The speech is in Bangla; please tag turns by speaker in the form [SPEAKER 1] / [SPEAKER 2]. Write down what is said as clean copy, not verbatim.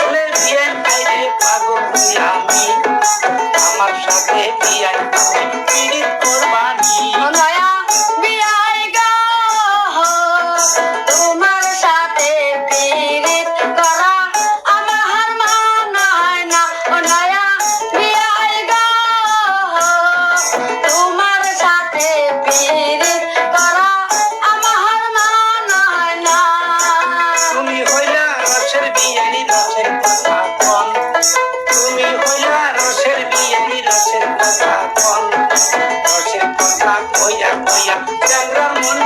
[SPEAKER 1] রসুলের বিয়ে খাইলে পাগল হই আমি আমার সাথে বিয়ে পীড়িত কোরবানি
[SPEAKER 2] নয়া বিয়াই গো তোমার সাথে পীড়িত করা আমার মানায় না নয়া বিয়াই গো তোমার সাথে পীড়িত করা আমার মানায় না
[SPEAKER 1] তুমি হইলা রসের বিয়ানি রসের কথা কন তুমি হইলা রসের বিয়ানি রসের কথা কন রসের কথা কইয়া কইয়া চ্যাংরার মন